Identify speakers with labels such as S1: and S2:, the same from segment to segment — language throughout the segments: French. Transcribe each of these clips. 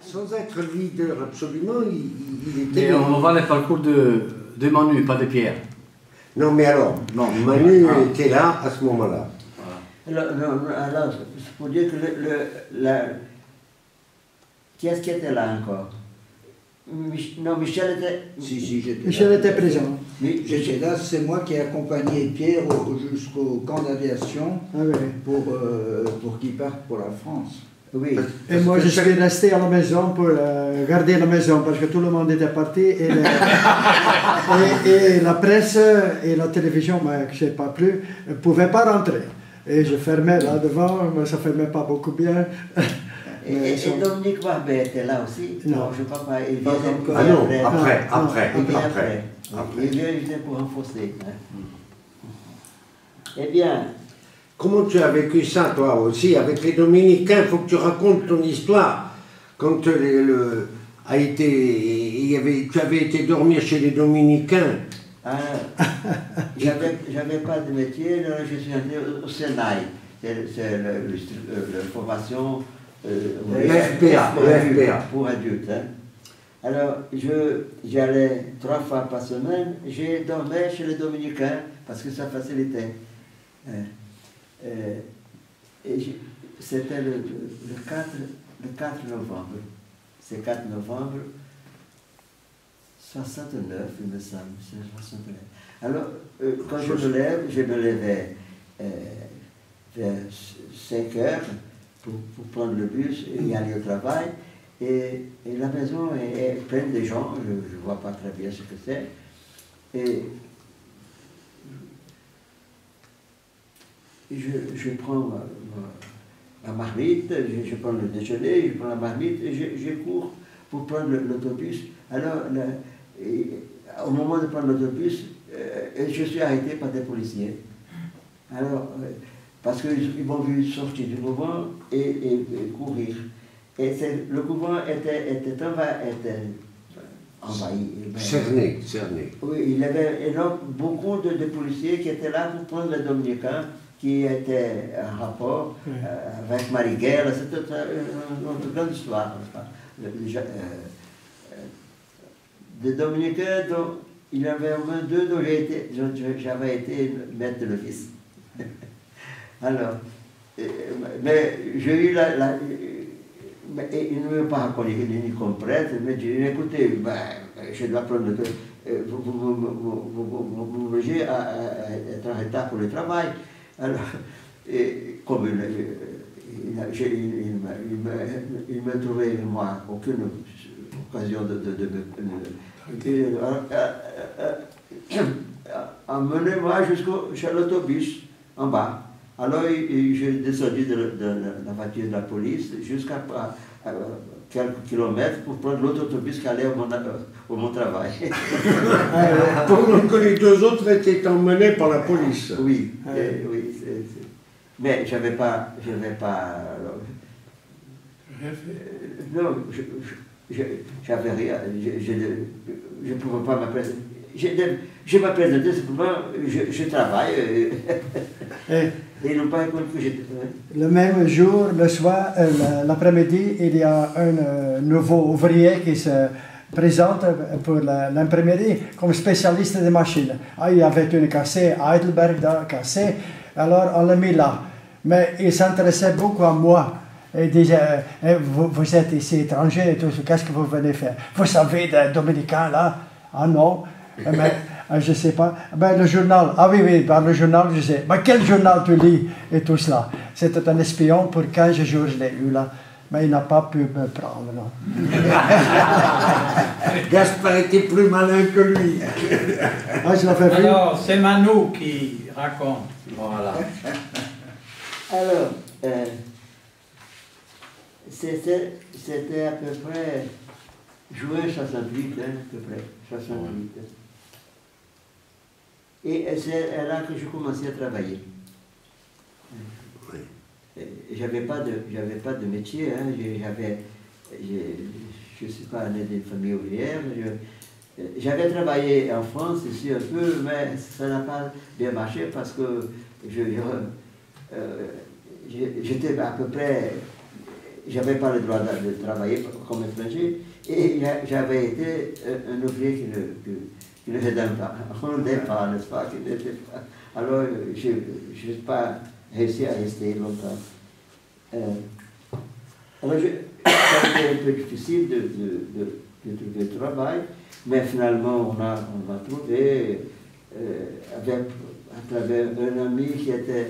S1: Sans être leader absolument, il était...
S2: Mais on va le parcours de Manu, pas de Pierre.
S1: Non, mais alors,
S2: Non,
S1: Manu était là à ce moment-là.
S3: Alors, c'est pour dire que qui est-ce qui était là encore? Non, Michel était...
S4: Si, j'étais
S5: Michel
S4: là.
S5: était présent.
S4: J'étais là, c'est moi qui ai accompagné Pierre jusqu'au camp d'aviation
S5: Ah oui.
S4: pour qu'il parte pour la France.
S3: Oui.
S5: Et moi, je suis resté à la maison pour garder la maison parce que tout le monde était parti et, et la presse et la télévision, mais je ne sais pas plus, ne pouvaient pas rentrer. Et je fermais là devant, mais ça ne fermait pas beaucoup bien.
S3: Et Dominique Barbet était là aussi?
S5: Non.
S3: Je ne crois pas. Il
S4: Pas
S3: vient
S4: encore.
S1: Ah non,
S3: après.
S1: après.
S3: Il vient après. Il vient pour renforcer. Hein. Eh bien...
S1: Comment tu as vécu ça, toi aussi, avec les Dominicains? Il faut que tu racontes ton histoire. Quand tu avais été dormir chez les Dominicains.
S3: J'avais pas de métier, là, je suis allé au Sénat. C'est la formation
S1: l'FPA
S3: pour adultes. Hein. Alors, j'allais 3 fois par semaine, je dormais chez les Dominicains parce que ça facilitait. C'était le 4 novembre. C'est 4 novembre 69, il me semble. C'est 69. Alors, quand je me levais vers 5 heures pour prendre le bus et aller au travail. Et la maison est pleine de gens, je ne vois pas très bien ce que c'est. Et je prends ma marmite, je prends le déjeuner, je prends la marmite et je cours pour prendre l'autobus. Alors, au moment de prendre l'autobus, je suis arrêté par des policiers. Alors, parce qu'ils m'ont vu sortir du couvent et courir. Et le couvent était envahi.
S1: Cerné.
S3: Oui, il y avait beaucoup de policiers qui étaient là pour prendre les Dominicains, qui étaient en rapport avec Marighella. C'était une grande histoire. Des Dominicains, dont il y avait au moins 2 dont j'avais été maître de l'office. Alors, mais j'ai eu mais ils ne m'ont pas reconnu ni comme prêtre, mais j'ai dit, écoutez, je dois prendre le... Vous m'obligez à être en retard pour le travail. Alors, comme il m'a trouvé, moi, aucune occasion de emmener moi jusqu'à l'autobus, en bas. Alors, j'ai descendu de la voiture de la police jusqu'à quelques kilomètres pour prendre l'autre autobus qui allait au mon travail.
S1: Pendant que les 2 autres étaient emmenés par la police.
S3: Oui, oui. Mais j'avais pas... non, j'avais rien. Je ne pouvais pas m'apprêter. Je m'apprésentais simplement, je travaille. Et ils n'ont pas compris que j'étais...
S5: Le même jour, le soir, l'après-midi, il y a un nouveau ouvrier qui se présente pour l'imprimerie comme spécialiste des machines. Il y avait une cassée à Heidelberg, cassée, alors on l'a mis là. Mais il s'intéressait beaucoup à moi. Il disait, vous êtes ici étranger et tout, qu'est-ce que vous venez faire? Vous savez des Dominicains là? Ah non. Mais, je ne sais pas. Ben, le journal, oui, par le journal, je sais. Mais quel journal tu lis et tout cela? C'était un espion pour 15 jours, je l'ai eu là. Mais il n'a pas pu me prendre, non.
S1: Gaspard était plus malin que lui.
S5: Je l'avais vu.
S6: Alors, c'est Manu qui raconte.
S2: Voilà.
S3: Alors, c'était à peu près juin 68, hein, à peu près, 68. Et c'est là que je commençais à travailler. J'avais pas de métier, hein. Je ne suis pas né d'une famille ouvrière. J'avais travaillé en France ici un peu, mais ça n'a pas bien marché parce que j'étais à peu près j'avais pas le droit de travailler comme étranger, et j'avais été un ouvrier qui ne faisait pas, on n'était pas, n'est-ce pas, qui n'était pas. Alors, je n'ai pas réussi à rester longtemps. Alors, c'était un peu difficile de trouver du travail, mais finalement, on a trouvé, à travers un ami qui était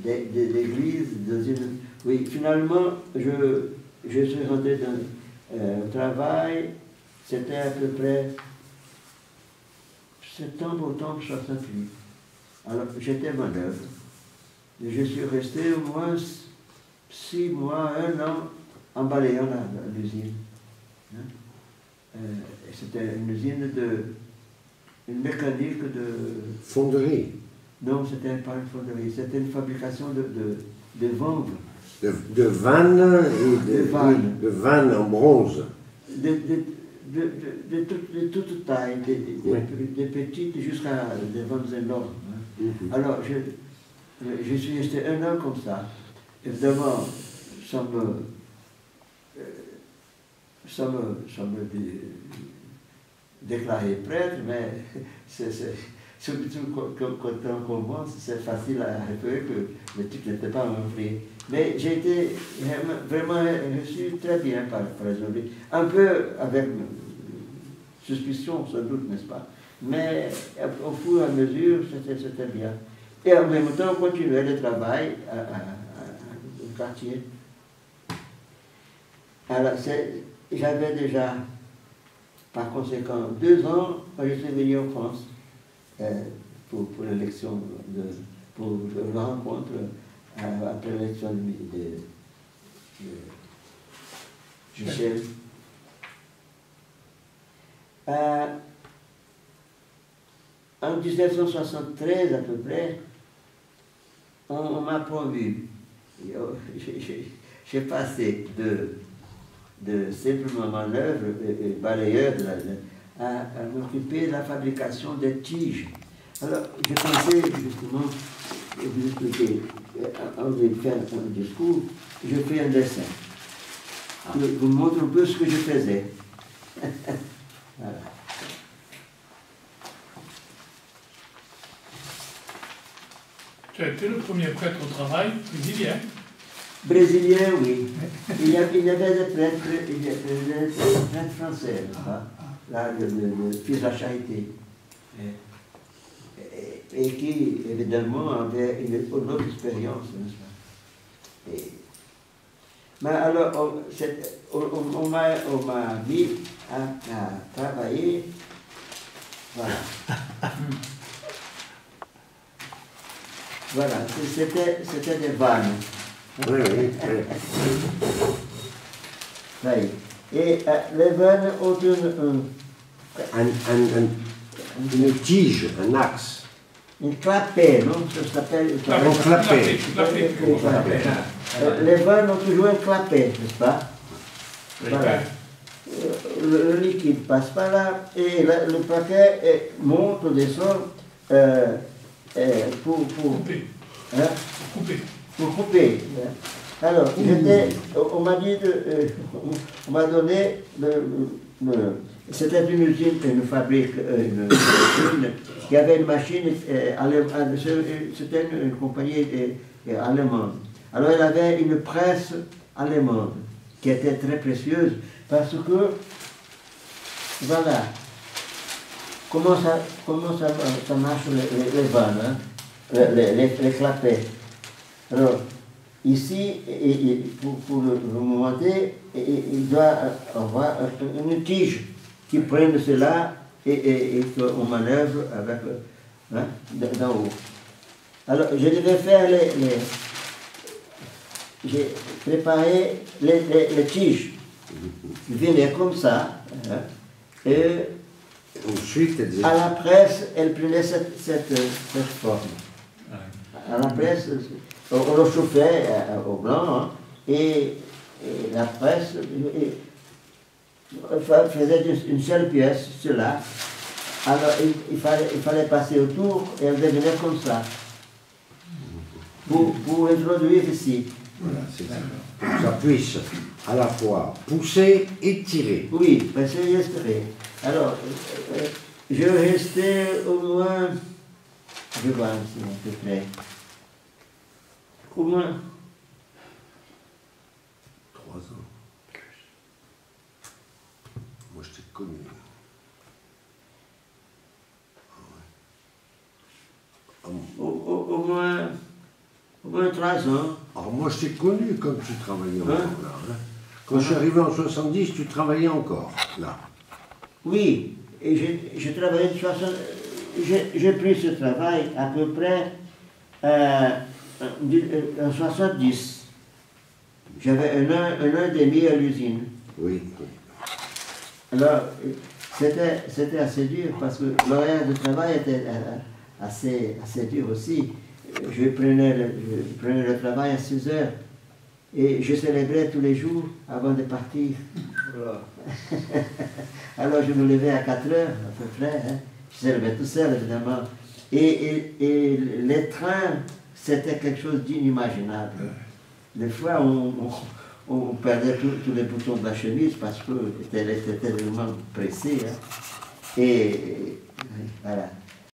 S3: d'église, dans une... Oui, finalement, je suis rentré dans un travail, c'était à peu près septembre-octobre 68. Alors, j'étais manœuvre. Je suis resté au moins 6 mois, 1 an, en balayant l'usine. C'était une usine une mécanique de...
S1: Fonderie.
S3: Non, c'était pas une fonderie, c'était une fabrication de vannes.
S1: De vannes et de vannes en bronze.
S3: De toute taille, des petites jusqu'à des vannes énormes. Alors, je suis resté 1 an comme ça. Évidemment, ça me déclarer prêtre, mais surtout quand on commence, c'est facile à repérer que le type n'était pas un vrai. Mais j'ai été vraiment reçu très bien par les ouvriers. Un peu avec suspicion, sans doute, n'est-ce pas? Mais au fur et à mesure, c'était bien. Et en même temps, on continuait le travail au quartier. Alors, j'avais déjà, par conséquent, 2 ans quand je suis venu en France pour l'élection, pour la rencontre après l'élection de Michel. En 1973 à peu près, on m'a promu. J'ai passé de simplement manœuvre et balayeur à m'occuper de la fabrication des tiges. Alors, je pensais justement vous expliquer, avant de faire un discours, je fais un dessin. Je vous montre un peu ce que je faisais. Voilà.
S7: Tu as été le premier prêtre au travail brésilien.
S3: Brésilien, oui. Il y avait des prêtres, français, là, le fils de la Charité. Et qui, évidemment, avait une autre expérience, n'est-ce pas? Mais alors, on m'a mis à travailler, voilà. Voilà, c'était des vannes.
S1: Oui, oui.
S3: Oui. Et les vannes ont
S1: une tige, un axe.
S3: une clapet, non? Ça s'appelle
S1: Un clapet.
S3: Les vannes ont toujours un clapet, n'est-ce pas? Voilà. Le liquide passe par là et le paquet monte ou descend pour couper. Hein? Pour couper. Alors, on m'a dit, on m'a donné, c'était une usine, une fabrique, une usine qui avait une machine, c'était une compagnie allemande. Alors, elle avait une presse allemande qui était très précieuse parce que, voilà, comment ça marche les vannes, hein, les clapets. Alors, ici, pour le monter, il doit avoir une tige qui prenne cela et qu'on manœuvre avec d'en haut. Alors, je devais faire j'ai préparé les tiges qui venaient comme ça, hein, et
S1: ensuite,
S3: à la presse, elle prenait cette forme. À la presse, on le chauffait au blanc, hein, et la presse faisait une seule pièce, cela. Alors il fallait passer autour et elle devenait comme ça. Pour introduire ici.
S1: Voilà, c'est ça. Pour que ça puisse à la fois pousser et tirer.
S3: Oui, passer et espérer. Alors, je restais au moins, je vois ici à peu près, au moins
S1: 3 ans. Moi, je t'ai connu.
S3: au moins 3 ans.
S1: Alors moi, je t'ai connu quand tu travaillais encore
S3: Hein?
S1: là. Hein. Quand je suis arrivé en 70, tu travaillais encore là.
S3: Oui, et je travaillais de 60. J'ai pris ce travail à peu près en 70. J'avais un an et demi à l'usine.
S1: Oui.
S3: Alors, c'était assez dur parce que l'horaire de travail était assez dur aussi. Je prenais le travail à 6 heures et je célébrais tous les jours avant de partir. Alors je me levais à 4 heures à peu près. Hein. Je célébrais tout seul évidemment. Et les trains, c'était quelque chose d'inimaginable. Des fois, on perdait tous les boutons de la chemise parce qu'elle était tellement pressée. Hein. Et voilà.